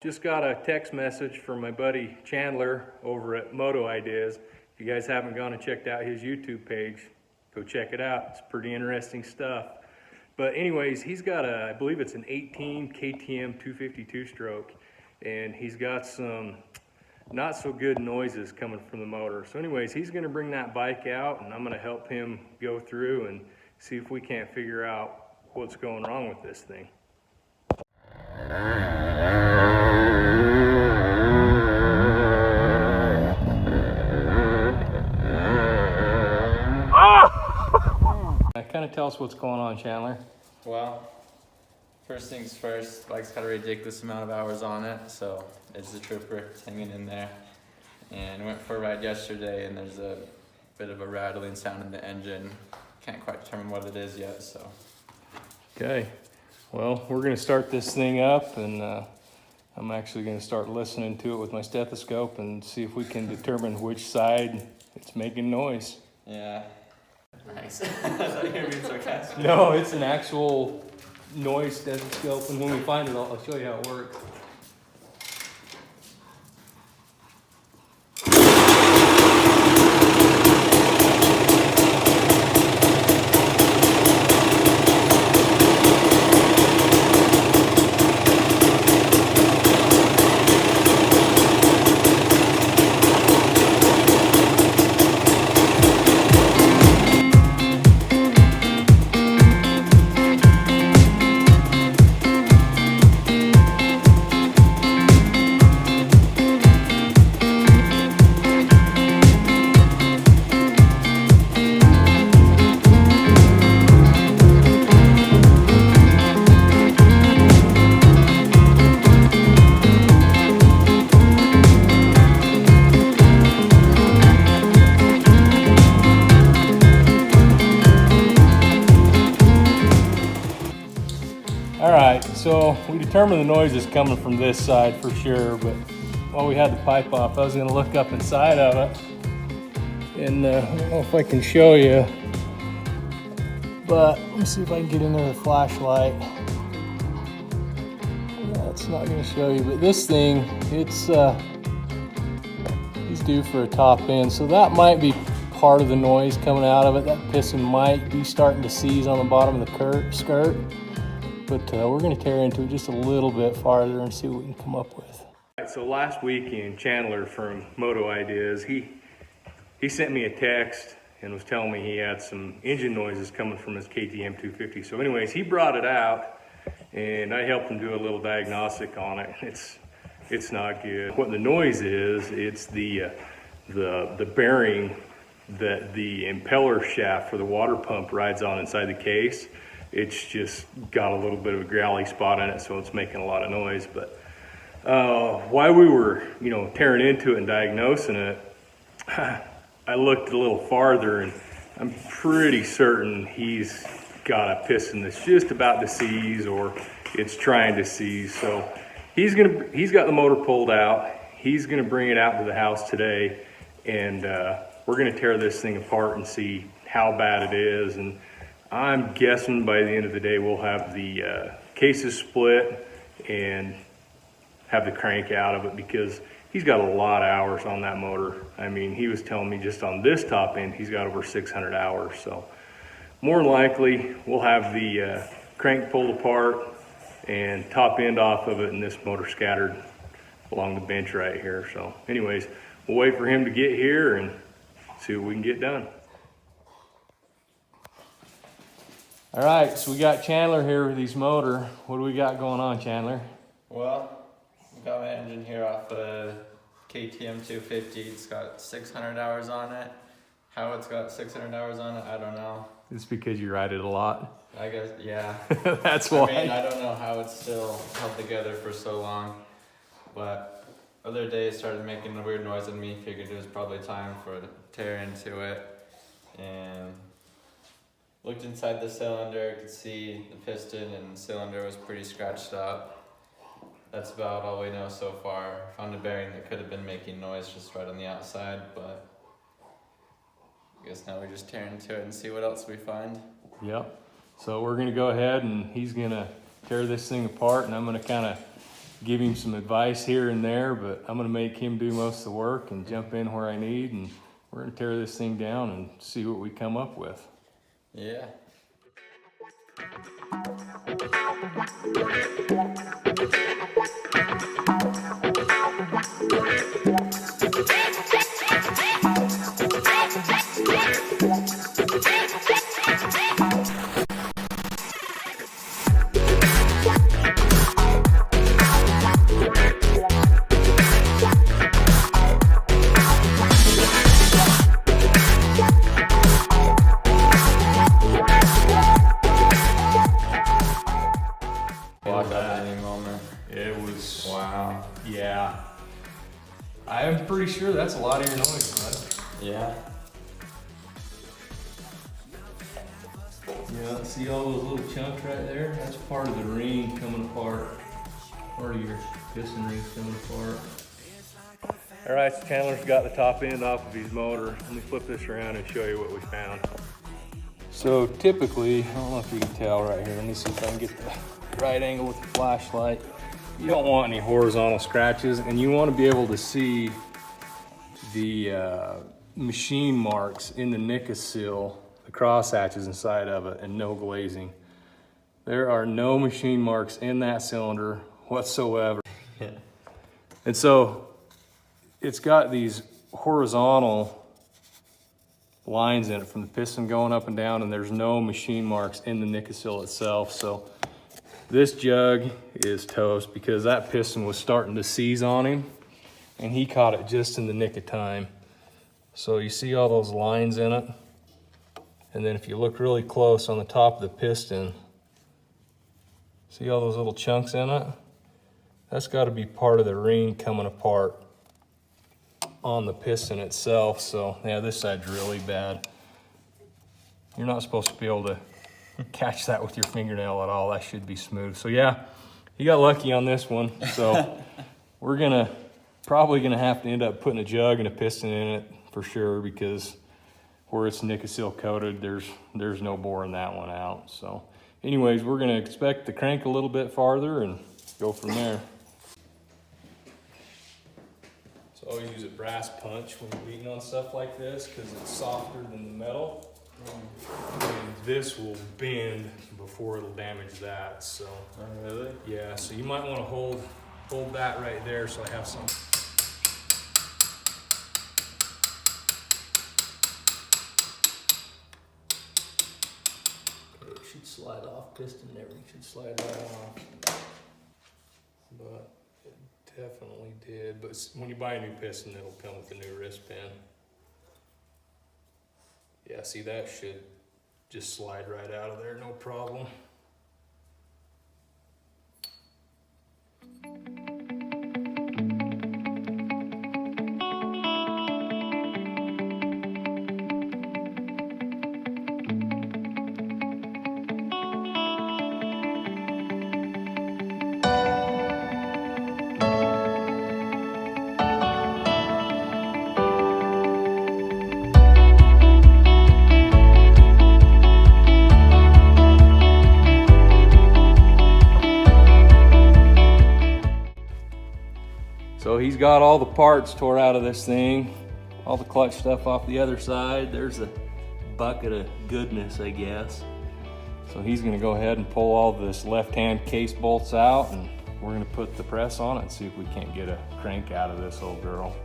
Just got a text message from my buddy Chandler over at Moto Ideas. If you guys haven't gone and checked out his YouTube page, go check it out. It's pretty interesting stuff. But anyways, he's got I believe it's an 18 KTM 252 stroke, and he's got some not so good noises coming from the motor. So anyways, he's gonna bring that bike out, and I'm gonna help him go through and see if we can't figure out what's going wrong with this thing. Kind of tell us what's going on, Chandler. Well, first things first, bike's got a ridiculous amount of hours on it, so it's the trooper hanging in there. And went for a ride yesterday, and there's a bit of a rattling sound in the engine. Can't quite determine what it is yet, so. Okay, well, we're gonna start this thing up, and I'm actually gonna start listening to it with my stethoscope and see if we can determine which side it's making noise. Yeah. Nice. I thought you were being sarcastic. No, it's an actual noise stethoscope, and when we find it, I'll show you how it works. All right, so we determined the noise is coming from this side for sure, but while we had the pipe off, I was gonna look up inside of it, and I don't know if I can show you, but let me see if I can get in there with a flashlight. That's not gonna show you, but this thing, it's due for a top end, so that might be part of the noise coming out of it. That piston might be starting to seize on the bottom of the skirt. But we're going to tear into it just a little bit farther and see what we can come up with. So last weekend, Chandler from Moto Ideas, he sent me a text and was telling me he had some engine noises coming from his KTM 250. So anyways, he brought it out, and I helped him do a little diagnostic on it. It's not good. What the noise is, it's the bearing that the impeller shaft for the water pump rides on inside the case. It's just got a little bit of a growly spot in it, so it's making a lot of noise. But while we were, tearing into it and diagnosing it, I looked a little farther, and I'm pretty certain he's got a piston that's just about to seize, or it's trying to seize. So he's got the motor pulled out. He's gonna bring it out to the house today, and we're gonna tear this thing apart and see how bad it is. And I'm guessing by the end of the day, we'll have the cases split and have the crank out of it, because he's got a lot of hours on that motor. I mean, he was telling me just on this top end, he's got over 600 hours. So more than likely, we'll have the crank pulled apart and top end off of it, and this motor scattered along the bench right here. So anyways, we'll wait for him to get here and see what we can get done. All right, so we got Chandler here with his motor. What do we got going on, Chandler? Well, I've got my engine here off a KTM 250. It's got 600 hours on it. How it's got 600 hours on it, I don't know. It's because you ride it a lot. I guess, yeah. That's why. I mean, I don't know how it's still held together for so long. But other day it started making a weird noise on me. Figured it was probably time for a tear into it. And looked inside the cylinder, could see the piston and the cylinder was pretty scratched up. That's about all we know so far. Found a bearing that could have been making noise just right on the outside, but I guess now we just tear into it and see what else we find. Yep. So we're gonna go ahead, and he's gonna tear this thing apart, and I'm gonna kind of give him some advice here and there, but I'm gonna make him do most of the work and jump in where I need, and we're gonna tear this thing down and see what we come up with. Yeah. It was, Wow. yeah. I'm pretty sure that's a lot of your noise, bud. Yeah. Yeah, see all those little chunks right there? That's part of the ring coming apart. Part of your piston rings coming apart. All right, so Chandler's got the top end off of his motor. Let me flip this around and show you what we found. So typically, I don't know if you can tell right here. Let me see if I can get the right angle with the flashlight. You don't want any horizontal scratches, and you want to be able to see the machine marks in the nickel seal, the cross hatches inside of it, and no glazing. There are no machine marks in that cylinder whatsoever. And so it's got these horizontal lines in it from the piston going up and down, and there's no machine marks in the nickel seal itself. So this jug is toast because that piston was starting to seize on him, and he caught it just in the nick of time. So you see all those lines in it, and then if you look really close on the top of the piston, see all those little chunks in it? That's got to be part of the ring coming apart on the piston itself. So yeah, this side's really bad. You're not supposed to be able to catch that with your fingernail at all. That should be smooth. So yeah, he got lucky on this one. So we're probably gonna have to end up putting a jug and a piston in it for sure, because where it's nickel seal coated, there's no boring that one out. So anyways, we're gonna expect to crank a little bit farther and go from there. So I always use a brass punch when you're beating on stuff like this because it's softer than the metal. And this will bend before it'll damage that. So, Oh, really? yeah, so you might want to hold that right there so I have some. Okay, it should slide off, piston and everything should slide right off. But it definitely did. But when you buy a new piston, it'll come with a new wrist pin. Yeah, see, that should just slide right out of there, no problem. So he's got all the parts tore out of this thing, all the clutch stuff off the other side. There's a bucket of goodness, I guess. So he's gonna go ahead and pull all this left-hand case bolts out, and we're gonna put the press on it and see if we can't get a crank out of this old girl.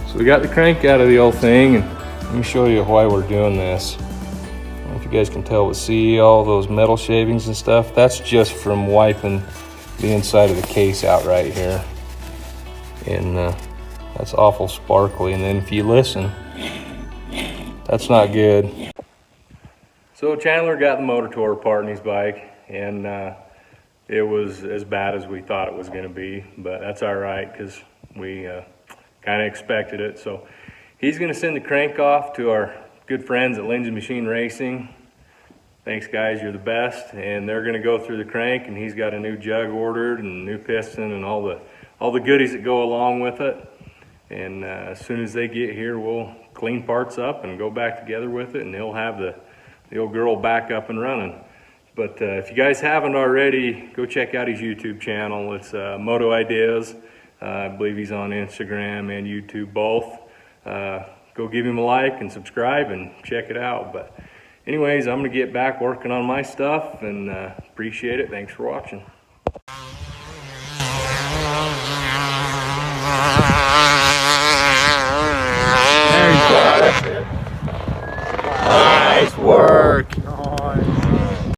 So we got the crank out of the old thing, and Let me show you why we're doing this. I don't know if you guys can tell, but see all those metal shavings and stuff? That's just from wiping the inside of the case out right here. And that's awful sparkly. And then if you listen, that's not good. So Chandler got the motor tore apart in his bike, and it was as bad as we thought it was going to be, but that's all right because we kind of expected it. So he's going to send the crank off to our good friends at Lindsay Machine Racing. Thanks guys, you're the best. And they're going to go through the crank, and he's got a new jug ordered and a new piston and all the goodies that go along with it. And as soon as they get here, we'll clean parts up and go back together with it, and he'll have the old girl back up and running. But if you guys haven't already, go check out his YouTube channel. It's Moto Ideas. I believe he's on Instagram and YouTube both. Go give him a like and subscribe and check it out. But anyways, I'm gonna get back working on my stuff, and appreciate it. Thanks for watching.